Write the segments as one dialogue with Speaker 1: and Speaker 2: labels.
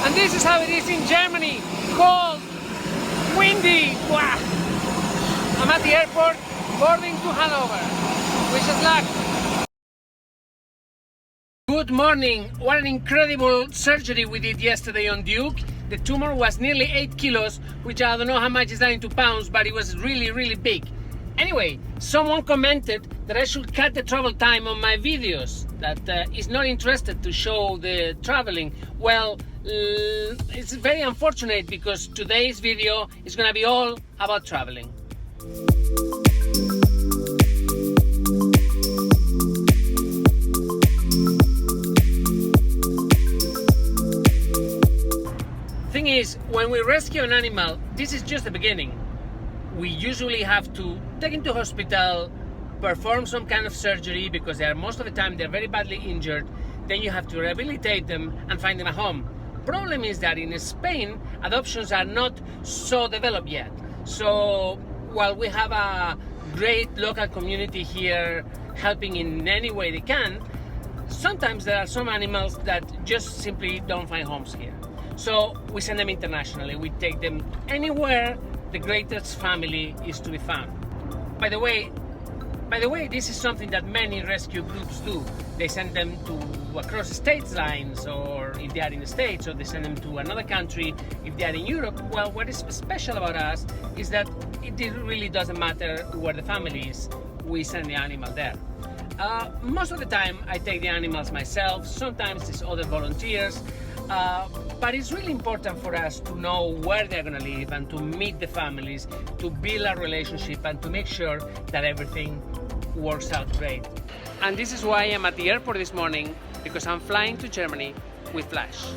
Speaker 1: And this is how it is in Germany. Cold, windy. Wow. I'm at the airport boarding to Hanover. Wish us luck. Good morning. What an incredible surgery we did yesterday on Duke. The tumor was nearly 8 kilos, which I don't know how much is that into pounds, but it was really, really big. Anyway, someone commented that I should cut the travel time on my videos, that is not interested to show the traveling. Well, it's very unfortunate because today's video is gonna be all about traveling. Thing is, when we rescue an animal, this is just the beginning. We usually have to take him to hospital, perform some kind of surgery because most of the time they're very badly injured. Then you have to rehabilitate them and find them a home. Problem is that in Spain, adoptions are not so developed yet. So while we have a great local community here helping in any way they can, sometimes there are some animals that just simply don't find homes here. So we send them internationally. We take them anywhere the greatest family is to be found. By the way, this is something that many rescue groups do. They send them to across state lines, or if they are in the States, or they send them to another country if they are in Europe. Well, what is special about us is that it really doesn't matter where the family is. We send the animal there. Most of the time I take the animals myself. Sometimes it's other volunteers. But it's really important for us to know where they're going to live and to meet the families, to build a relationship and to make sure that everything works out great. And this is why I'm at the airport this morning, because I'm flying to Germany with Flash.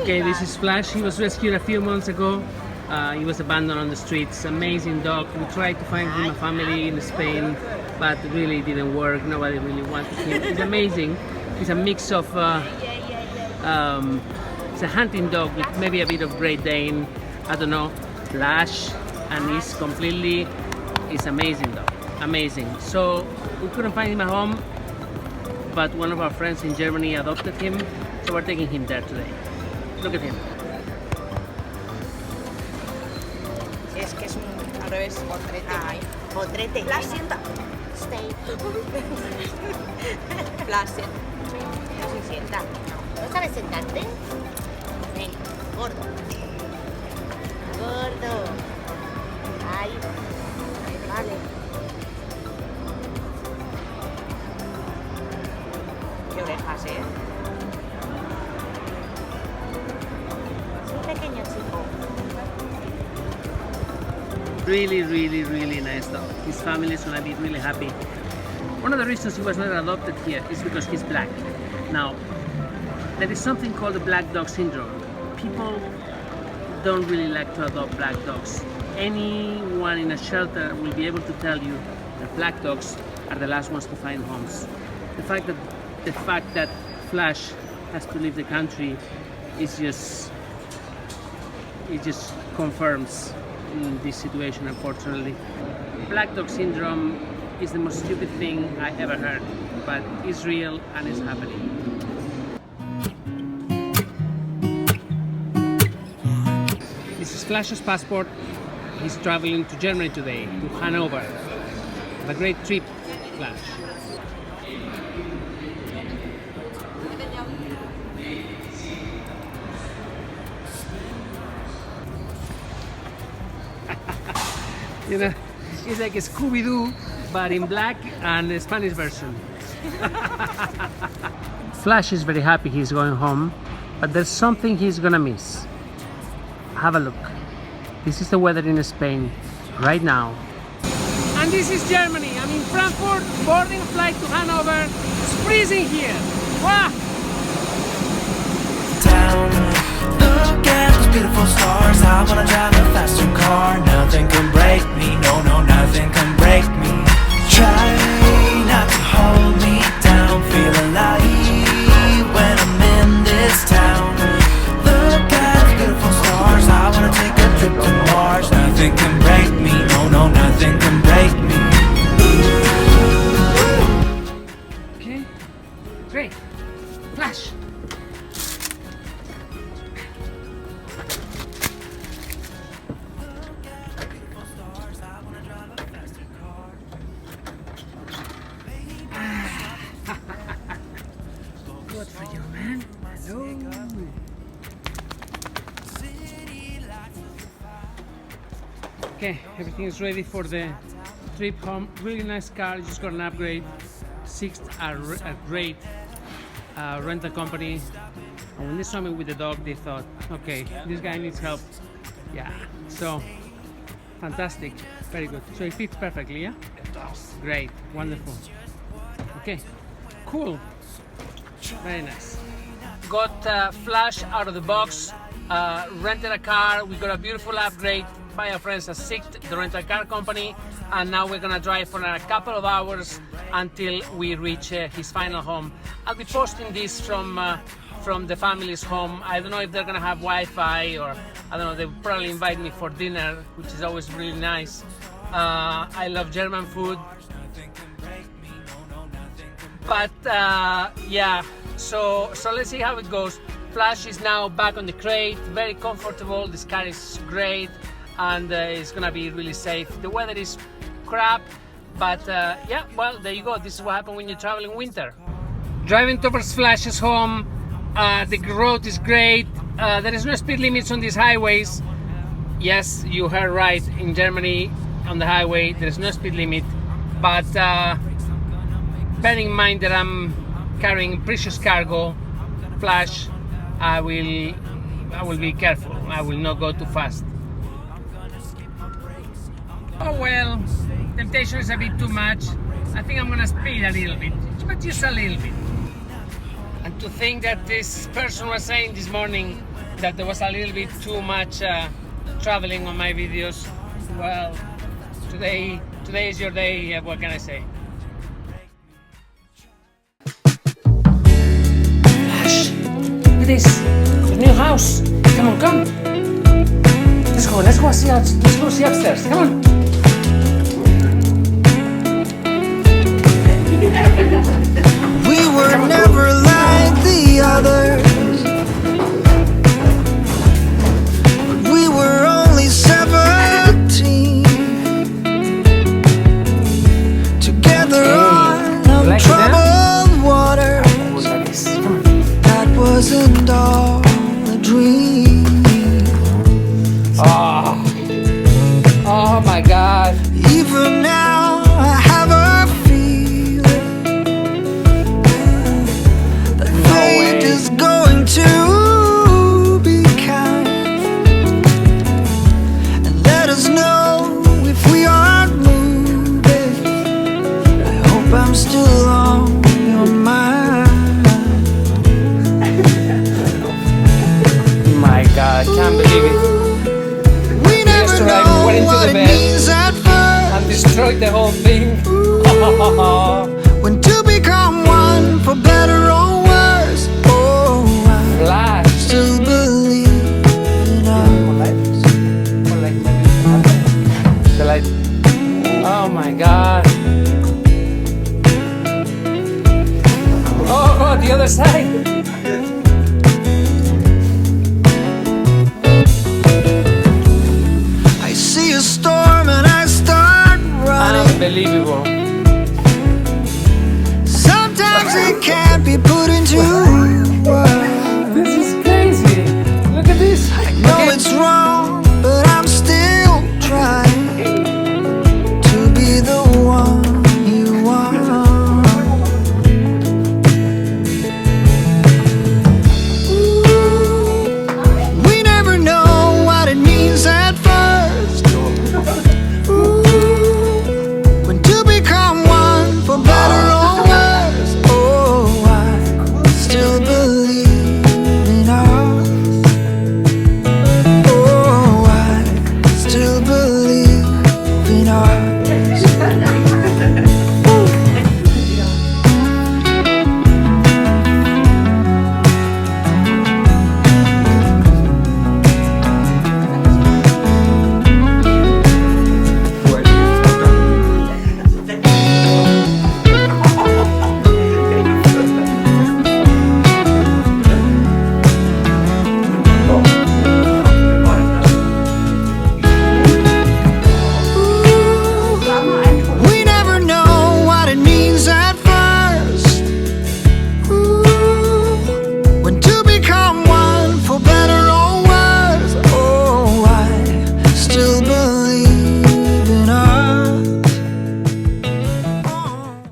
Speaker 1: Okay, this is Flash. He was rescued a few months ago. He was abandoned on the streets. Amazing dog. We tried to find him a family in Spain, but really didn't work. Nobody really wanted him. He's amazing. He's a mix of it's a hunting dog with maybe a bit of Great Dane, I don't know, Flash, and he's amazing dog. Amazing. So we couldn't find him a home, but one of our friends in Germany adopted him, so we're taking him there today. Look at him.
Speaker 2: Es que es un al revés, potrete. Ay, potrete. Flash, sienta. Stay. Flash, sienta. No se sienta. ¿No sabes sentarte? Ven, gordo. Gordo. Ay, vale. Qué orejas, ¿eh? Pequeño chico.
Speaker 1: Really, really, really nice dog. His family is gonna be really happy. One of the reasons he was not adopted here is because he's black. Now, there is something called the black dog syndrome. People don't really like to adopt black dogs. Anyone in a shelter will be able to tell you that black dogs are the last ones to find homes. The fact that Flash has to leave the country is it just confirms this situation, unfortunately. Black dog syndrome is the most stupid thing I ever heard, but it's real and it's happening. This is Flash's passport. He's traveling to Germany today, to Hanover. Have a great trip, Flash. You know, it's like a Scooby-Doo, but in black and the Spanish version. Flash is very happy he's going home, but there's something he's gonna miss. Have a look. This is the weather in Spain right now. And this is Germany. I'm in Frankfurt, boarding a flight to Hanover. It's freezing here. Ah!
Speaker 3: Down, look at those beautiful stars. I wanna drive a faster car. Nothing can break me, no, no, nothing can break me. Try not to hold me down. Feel alive when I'm in this town. Look at those beautiful stars. I wanna take a trip to Mars. Nothing can break me, no, no, nothing can break me.
Speaker 1: Okay, great. Flash. Good for you, man. Hello. Okay, everything is ready for the trip home. Really nice car, just got an upgrade. Sixt are a great rental company. And when they saw me with the dog, they thought, okay, this guy needs help. Yeah, so fantastic, very good. So it fits perfectly, yeah? It does. Great, wonderful. Okay, cool, very nice. Got Flash out of the box, rented a car, we got a beautiful upgrade by our friends at Sixt, the rental car company, and now we're gonna drive for a couple of hours until we reach his final home. I'll be posting this from the family's home. I don't know if they're gonna have Wi-Fi, or I don't know, they'll probably invite me for dinner, which is always really nice. I love German food. But yeah, so let's see how it goes. Flash is now back on the crate, very comfortable. This car is great, and it's gonna be really safe. The weather is crap, but yeah, well, there you go. This is what happens when you travel in winter. Driving towards Flash's home, the road is great. There is no speed limits on these highways. Yes, you heard right. In Germany, on the highway, there is no speed limit. But bearing in mind that I'm carrying precious cargo, Flash, I will be careful. I will not go too fast. Oh well, temptation is a bit too much. I think I'm gonna speed a little bit, but just a little bit. And to think that this person was saying this morning that there was a little bit too much traveling on my videos. Well, today is your day. What can I say? Flash, look at this. The new house. Come on, come. Let's go see upstairs. Come on.
Speaker 3: We were never like the others. We were only 17, together on untroubled water. That wasn't all a dream.
Speaker 1: Oh my God.
Speaker 3: Even now I have a feeling that fate is going to be kind and let us know if we aren't moving. I hope I'm still on your mind.
Speaker 1: My God, can't believe it.
Speaker 3: We
Speaker 1: went into
Speaker 3: what
Speaker 1: the
Speaker 3: it
Speaker 1: bed
Speaker 3: means at first
Speaker 1: and destroyed the whole thing.
Speaker 3: when two become one, for better or worse. Oh, I
Speaker 1: Flash.
Speaker 3: still believe in us.
Speaker 1: The light. Oh my God. Oh, the other side.
Speaker 3: I see a storm and I start running.
Speaker 1: Unbelievable.
Speaker 3: Sometimes it can't be